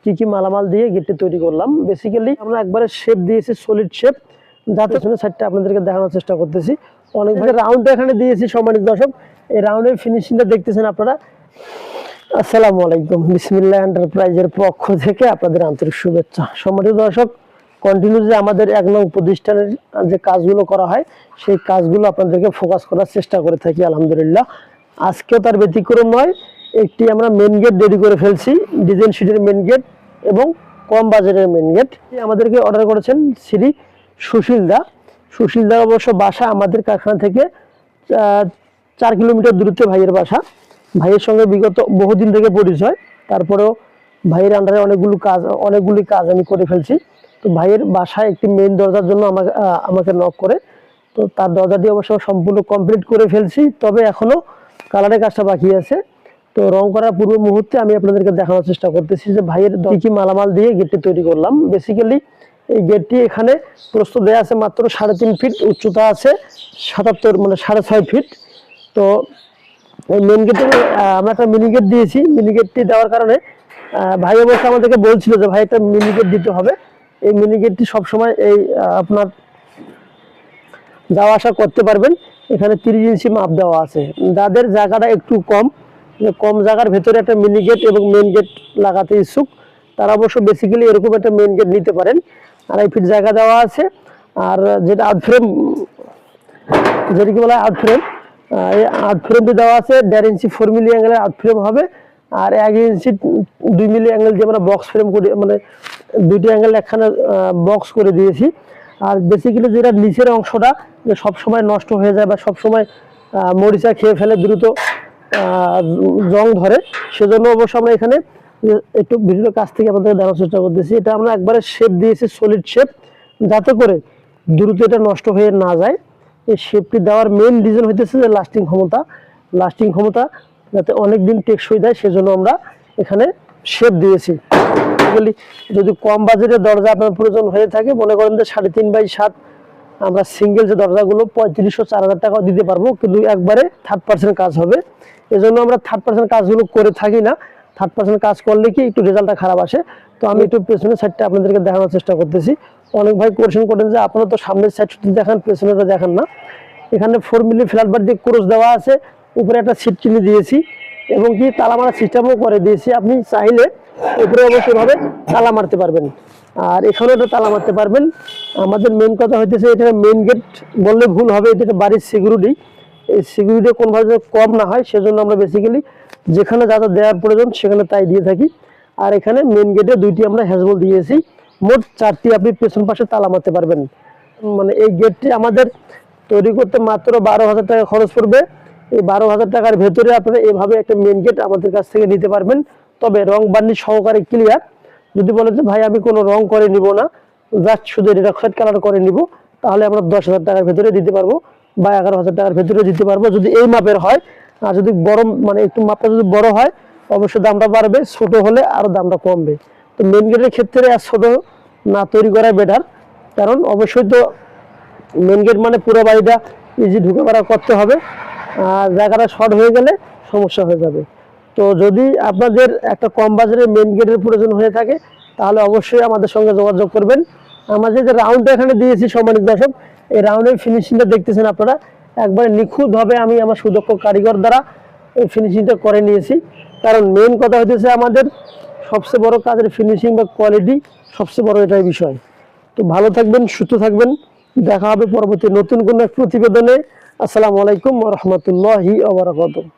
কি কি মালামাল দিয়ে গেটটি তৈরি করলাম। বেসিক্যালি আমরা একবারে শেপ দিয়েছি, সলিড শেপ, যাতে সাইডটা আপনাদেরকে দেখানোর চেষ্টা করতেছি। অনেক ভাই রাউন্ড এখানে দিয়েছি। সম্মানিত দর্শক, এই রাউন্ডের ফিনিশিংটা দেখতেছেন আপনারা। আসসালামু আলাইকুম, বিসমিল্লাহ এন্টারপ্রাইজের পক্ষ থেকে আপনাদের আন্তরিক শুভেচ্ছা। সম্মানিত দর্শক, কন্টিনিউ যে আমাদের 1 নং প্রতিষ্ঠানের যে কাজগুলো করা হয় সেই কাজগুলো আপনাদেরকে ফোকাস করার চেষ্টা করে থাকি আলহামদুলিল্লাহ। আজকেও তার ব্যতিক্রম নয়। একটি আমরা মেন গেট রেডি করে ফেলছি, ডিজাইন শিটের মেন গেট এবং কম বাজেটের মেন গেট। আমাদেরকে অর্ডার করেছেন শ্রী সুশীলদা অবশ্য বাসা আমাদের কারখানা থেকে 4 কিলোমিটার দূরত্বে ভাইয়ের বাসা। ভাইয়ের সঙ্গে বিগত বহুদিন থেকে পরিচয়, তারপরেও ভাইয়ের আন্ডারে অনেকগুলি কাজ আমি করে ফেলছি। তো ভাইয়ের বাসায় একটি মেইন দরজার জন্য আমাকে নক করে, তো তার দরজাটি অবশ্য সম্পূর্ণ কমপ্লিট করে ফেলছি, তবে এখনো কালারের কাজটা বাকি আছে। তো রং করার পূর্ব মুহূর্তে আমি আপনাদেরকে দেখানোর চেষ্টা করতেছি যে ভাইয়ের কি কি মালামাল দিয়ে গেটটি তৈরি করলাম। বেসিক্যালি এই গেটটি এখানে প্রস্থ দেওয়া আছে মাত্র 3.5 ফিট, উচ্চতা আছে 77 মানে 6.5 ফিট। তো এই মেন গেটে আমরা একটা মিনি গেট দিয়েছি। মিনি গেটটি দেওয়ার কারণে ভাই অবশ্য আমাদেরকে বলছিল যে ভাই একটা মিনি গেট দিতে হবে। এই মিনি গেটটি সবসময় এই আপনার যাওয়া আসা করতে পারবেন। এখানে 30 ইঞ্চি মাপ দেওয়া আছে। যাদের জায়গাটা একটু কম জায়গার ভেতরে একটা মিনি গেট এবং মেন গেট লাগাতে ইচ্ছুক, তারা অবশ্য বেসিক্যালি এরকম একটা মেন গেট নিতে পারেন। 2.5 ফিট জায়গা দেওয়া আছে। আর যেটা আউটফ্রেম, যেটা কি বলা হয় আউটফ্রেম, এই আউটফ্রেমটি দেওয়া আছে 1.5 ইঞ্চি 4 মিলি অ্যাঙ্গেলের আউটফ্রেম হবে। আর 1 ইঞ্চি 2 মিলি অ্যাঙ্গেল দিয়ে আমরা বক্স ফ্রেম করে, মানে 2টি অ্যাঙ্গেল একখানে বক্স করে দিয়েছি। আর বেসিক্যালি যেটা নিচের অংশটা যে সবসময় নষ্ট হয়ে যায় বা সবসময় মরিচা খেয়ে ফেলে, দ্রুত জং ধরে, সেজন্য অবশ্য আমরা এখানে একটু ভিডিওর কাছ থেকে আপনাদের দেখানোর চেষ্টা করতেছি। এটা আমরা একবারে শেপ দিয়েছি, সলিড শেপ, যাতে করে দ্রুত এটা নষ্ট হয়ে না যায়। এই শেপটি দেওয়ার মেইন রিজন হইতেছে যে লাস্টিং ক্ষমতা যাতে অনেক দিন টেকসই দেয়, সেজন্য আমরা এখানে শেপ দিয়েছি। যদি কম বাজেটের দরজা আপনার প্রয়োজন হয়ে থাকে, মনে করেন যে 3.5 বাই 7, আমরা সিঙ্গেল যে দরজাগুলো 3500-4000 টাকা দিতে পারবো, কিন্তু একবারে 30% কাজ হবে। এজন্য আমরা 30% কাজগুলো করে থাকি না। 30% কাজ করলে কি একটু রেজাল্টটা খারাপ আসে। তো আমি একটু পেছনের সাইডটা আপনাদেরকে দেখানোর চেষ্টা করতেছি। অনেক ভাই কোয়েশ্চেন করেন যে আপনারা তো সামনের সাইড শুধু দেখান, পেছনেটা দেখান না। এখানে 4 মিলি ফ্ল্যাট বার দিয়ে ক্রস দেওয়া আছে, উপরে একটা সিট কিনে দিয়েছি এবং কি তালা মারা সিস্টেমও করে দিয়েছি। আপনি চাইলে উপরে অবশ্যই ভাবে তালা মারতে পারবেন, আর এখানেও একটা তালা মারতে পারবেন। আমাদের মেন কথা হইতেছে এখানে মেন গেট বললে ভুল হবে, এটা বাড়ির সিকিউরিটি। এই সিকিউরিটি কোনোভাবে কম না হয়, সেজন্য আমরা বেসিক্যালি যেখানে যা যা দেওয়ার প্রয়োজন সেখানে তাই দিয়ে থাকি। আর এখানে মেন গেটে 2টি আমরা হ্যাজবল দিয়েছি, মোট 4টি আপনি পেছন পাশে তালা মারতে পারবেন। মানে এই গেটটি আমাদের তৈরি করতে মাত্র 12,000 টাকা খরচ পড়বে। এই 12,000 টাকার ভেতরে আপনারা এভাবে একটা মেন গেট আমাদের কাছ থেকে নিতে পারবেন, তবে রং বার্নিশ সহকারে ক্লিয়ার। যদি বলেন যে ভাই আমি কোনো রং করে নিব না, জাস্ট শুধু রিডাক্সাইড কালার করে নিব, তাহলে আমরা 10,000 টাকার ভেতরে দিতে পারবো বা 11,000 টাকার ভেতরে দিতে পারবো, যদি এই মাপের হয়। আর যদি বড়, মানে একটু মাপটা যদি বড় হয়, অবশ্যই দামটা বাড়বে, ছোট হলে আরো দামটা কমবে। তো মেন গেটের ক্ষেত্রে আর ছোট না তৈরি করা বেটার, কারণ অবশ্যই তো মেন গেট মানে পুরো বাড়িটা ইজি ঢুকে পড়া করতে হবে, আর জায়গাটা শর্ট হয়ে গেলে সমস্যা হয়ে যাবে। তো যদি আপনাদের একটা কম বাজারের মেন গেটের প্রয়োজন হয়ে থাকে, তাহলে অবশ্যই আমাদের সঙ্গে যোগাযোগ করবেন। আমাদের যে রাউন্ডটা এখানে দিয়েছি সম্মানিত দর্শক, এই রাউন্ডের ফিনিশিংটা দেখতেছেন আপনারা, একবারে নিখুঁতভাবে আমি আমার সুদক্ষ কারিগর দ্বারা এই ফিনিশিংটা করে নিয়েছি। কারণ মেন কথা হইতেছে আমাদের সবচেয়ে বড় কাজের ফিনিশিং বা কোয়ালিটি, সবচেয়ে বড় এটাই বিষয়। তো ভালো থাকবেন, সুস্থ থাকবেন, দেখা হবে পরবর্তী নতুন কোনো এক প্রতিবেদনে। আসসালামু আলাইকুম ওয়া রাহমাতুল্লাহি ওয়া বারাকাতুহু।